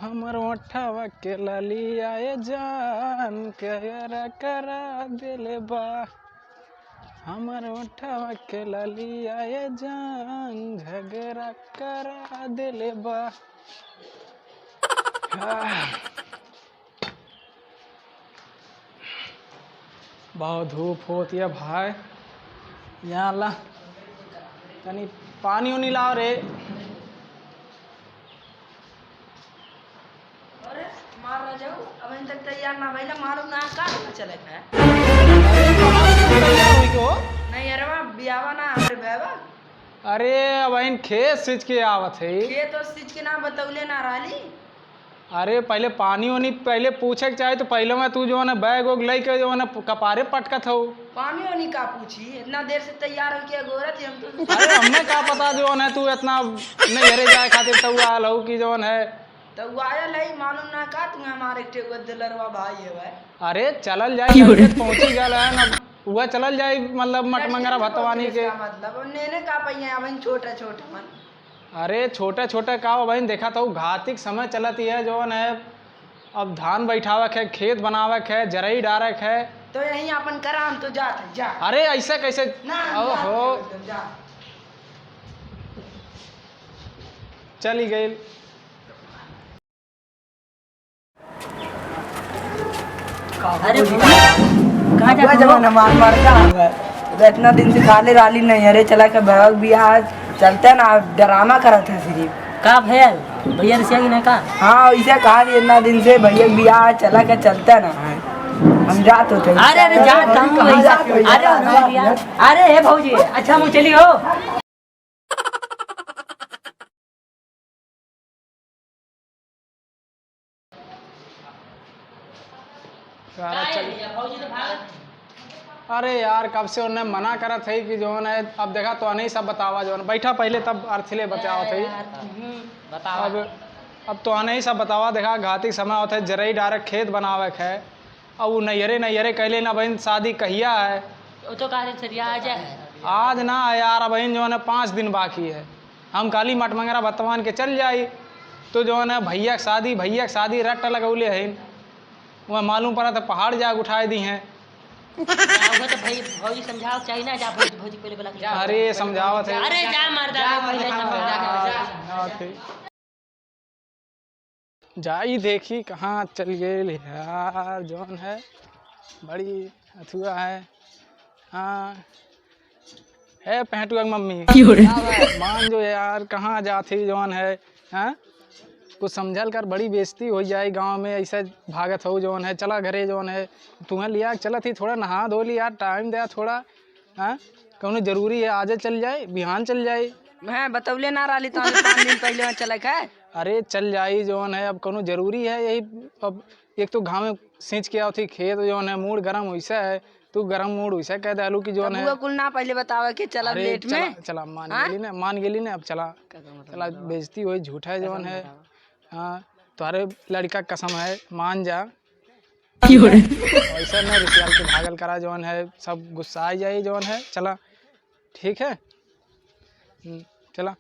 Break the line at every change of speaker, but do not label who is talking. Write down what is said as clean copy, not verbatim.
हमर ओठवा के ललिया जान कहरा करा दिले बा। हमर ओठवा के ललिया जान झगड़ा करा दिले बा। बहुत धूप होती है भाई। यहाँ ला तनी पानी उनी लाओ रे।
मार ना जाओ अभी तक तैयार ना भइला मालूम ना का चले है। नहीं अरे वहाँ बियावा ना हमारे बेवा।
अरे अब खेत सींच के आवत है।
खेत और सींच के ना बतौले ना राली।
अरे पहले पानी वानी पहले पूछे के चाहे तो पहले मैं तू जो है ना बैग वैग लई के जो है ना कपारे पटकत हो।
पानी वानी का पूछी इतना देर से तैयार हो के गोरत हम तो।
अरे हमें क्या पता जो है तू इतना नहरे जाए खातिर तो आल हो कि जो है
तो वो आया नहीं मालूम ना का तू हमारे दिलरवा भाई है भाई।
अरे चलल जाए पहुंची गल है ना वह चलल जाए मतलब मटमंगरा भतवानी के
मतलब नेने का पहिया अब छोटा छोटा मन।
अरे छोटे छोटे का बहन देखा तो घातिक समय चलती है जो है अब धान बैठावक है खेत बनावक है जरई डारक है
तो यहीं अपन कराम तो जाते जा।
अरे ऐसे कैसे ओहो चली गई।
अरे कहाँ जा जमाना मार मार का इतना दिन से खाले राली नहीं अरे चला के बैग भी आज चलते ना ड्रामा करा था सिर्फ
का भैया भैया ने नहीं का।
हाँ ऐसा कहा इतना दिन से भैया बियाह चला के चलते ना हम जात होते।
अरे अरे जाता हूँ अरे अरे हे भौजी अच्छा मुँह चली हो।
अरे यार कब से उन्हें मना करा था कि जो है अब देखा तो नहीं सब बतावा जो बैठा पहले तब अर्थले बतावा थे अब तो नहीं सब बतावा देखा घातिक समय होता है जरई डायरेक्ट खेत बनावे है अब वो नैहरे कहले ना बहन शादी कहिया है
तो
आज ना यार बहन जो है 5 दिन बाकी है हम काली मटमंगरा भतवान के चल जाई तो जो है भैया की शादी रट लगौले है वह मालूम पड़ा था पहाड़ जाग उठाए दी हैं।
तो भाई भौजी समझाओ चाहिए ना जा भौजी पहले बोला
अरे समझावत है।
अरे जा मर्दा
जाई देखी कहाँ चल गए यार जौन है बड़ी अथुआ है। हाँ है पहटुआ मम्मी मान जो यार कहाँ जाती जौन है। हाँ कुछ समझल कर बड़ी बेइज्जती हो जाए गांव में ऐसा भागत हो जौन है चला घरे जौन है तुम्हें लिया चला थी थोड़ा नहा धो लिया टाइम दिया थोड़ा। हाँ कौन जरूरी है आज चल जाए बिहान चल जाए
मैं बतौले ना रही तो 5 दिन पहले चले है।
अरे चल जाई जौन है अब कौन जरूरी है यही अब एक तो घाव में सींच के थी खेत जौन है मूड गर्म वैसा है तू गर्म मूड वैसा कह दे कि जौन है
कुल ना पहले बतावे कि चला लेट में
चला मान गेली ना अब चला बेइज्जती हुई झूठा है जौन है। हाँ तुम्हारे लड़का कसम है मान जा ऐसा ना रिश्तेदार के भागल करा जौन है सब गुस्सा आ जाए जौन है चला ठीक है चला।